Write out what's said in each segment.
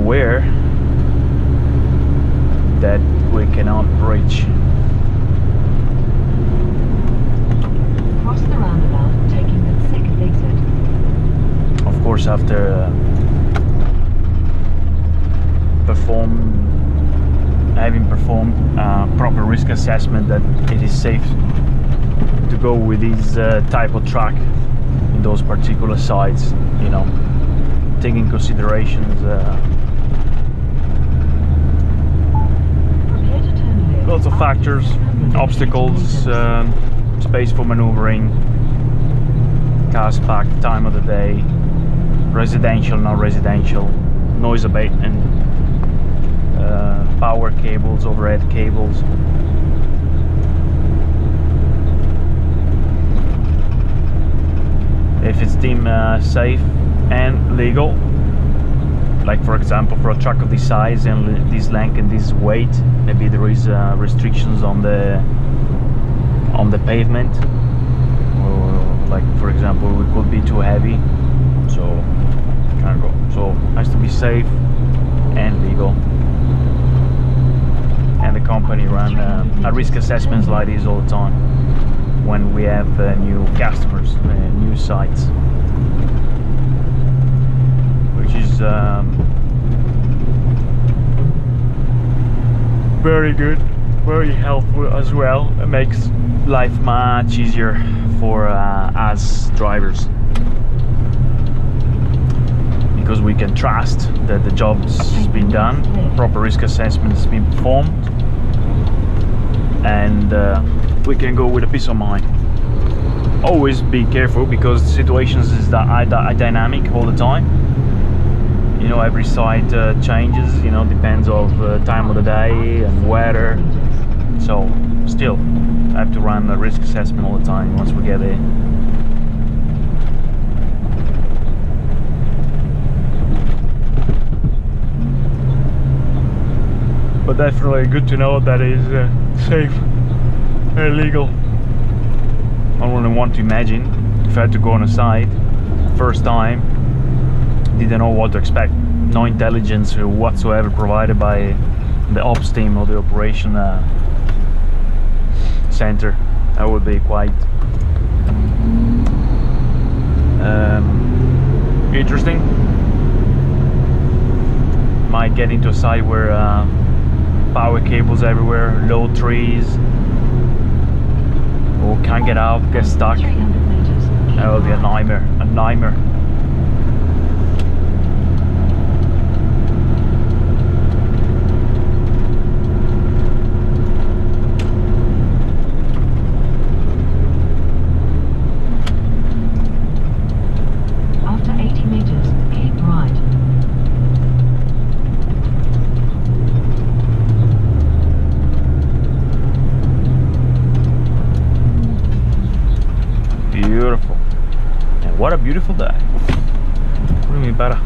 aware that we cannot reach. Cross the roundabout, taking the second exit. Of course, after having performed proper risk assessment that it is safe to go with this type of truck in those particular sites, you know, taking considerations lots of factors, obstacles, space for maneuvering, cars parked, time of the day, residential, non residential, noise abatement, power cables, overhead cables. If it's deemed safe and legal, like for example for a truck of this size and this length and this weight, maybe there is restrictions on the pavement, or like for example we could be too heavy, so can't go. So it has to be safe and legal, and the company run a risk assessments like this all the time when we have new customers, new sites, which is very good, very helpful as well. It makes life much easier for us drivers, because we can trust that the job's been done, proper risk assessment has been performed, and we can go with a peace of mind. Always be careful, because situations are dynamic all the time. You know, every site changes, you know, depends of time of the day and weather. So still I have to run a risk assessment all the time once we get there. But definitely good to know that is safe and legal. I wouldn't want to imagine if I had to go on a site first time, didn't know what to expect, no intelligence whatsoever provided by the ops team or the operation center. That would be quite interesting. Might get into a site where power cables everywhere, low trees, or can't get out, get stuck. That will be a nightmare, a nightmare. After 80 meters, keep right. Beautiful. And what a beautiful day. Bring me better.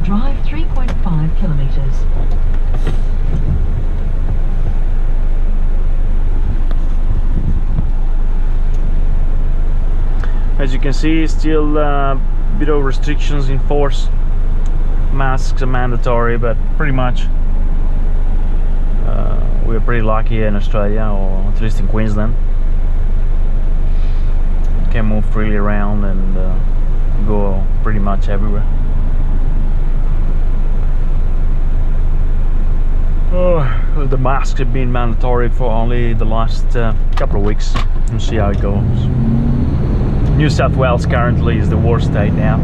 Drive 3.5 kilometers. As you can see, still a bit of restrictions in force. Masks are mandatory, but pretty much we're pretty lucky here in Australia, or at least in Queensland. Can move freely around and go pretty much everywhere. Oh, the masks have been mandatory for only the last couple of weeks. We'll see how it goes. New South Wales currently is the worst state now.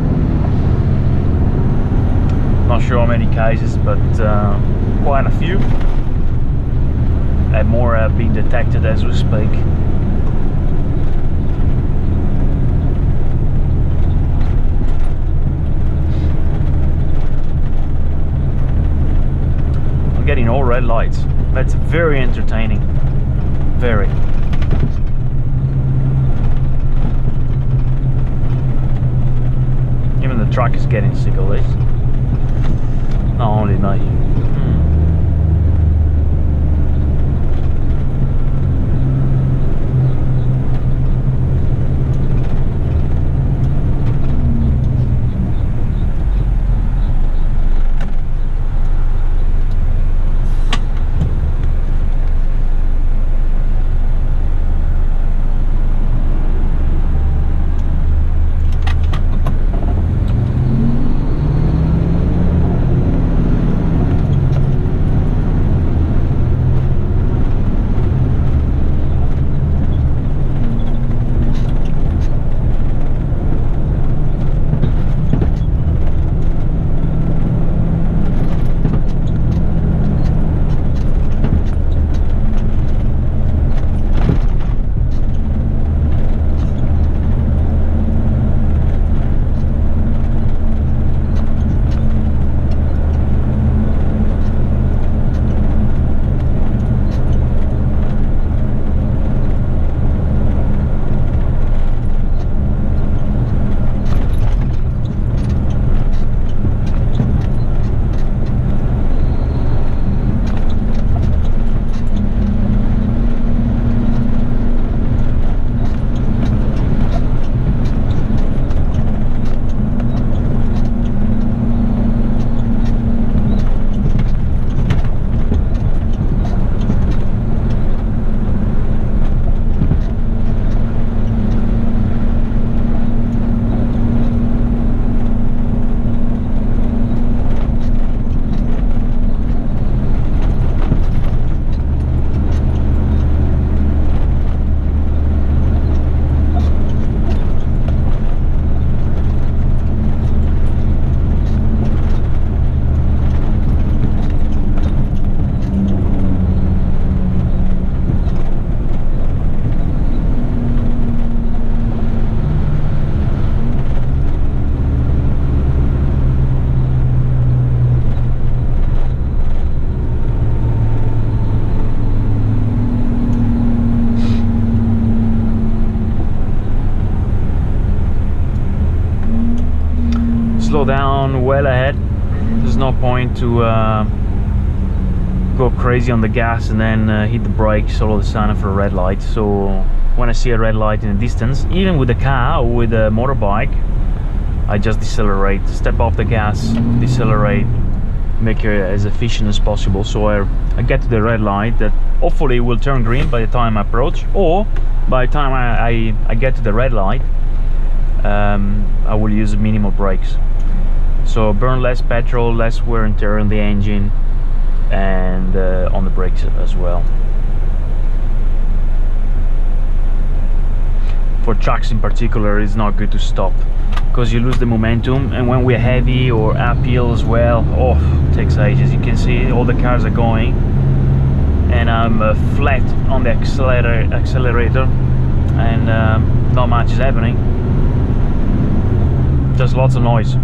Not sure how many cases, but quite a few. and more being detected as we speak. I'm getting all red lights. That's very entertaining. Very. Even the truck is getting sick of this. Not only me. Slow down well ahead. There's no point to go crazy on the gas and then hit the brakes all of a sudden for a red light. So when I see a red light in the distance, even with a car or with a motorbike, I just decelerate, step off the gas, decelerate, make it as efficient as possible. So I get to the red light that hopefully will turn green by the time I approach, or by the time I get to the red light, I will use minimal brakes. So burn less petrol, less wear and tear on the engine, and on the brakes as well. For trucks in particular, it's not good to stop because you lose the momentum, and when we're heavy or uphill as well, oh, it takes ages. You can see all the cars are going, and I'm flat on the accelerator, and not much is happening. Just lots of noise.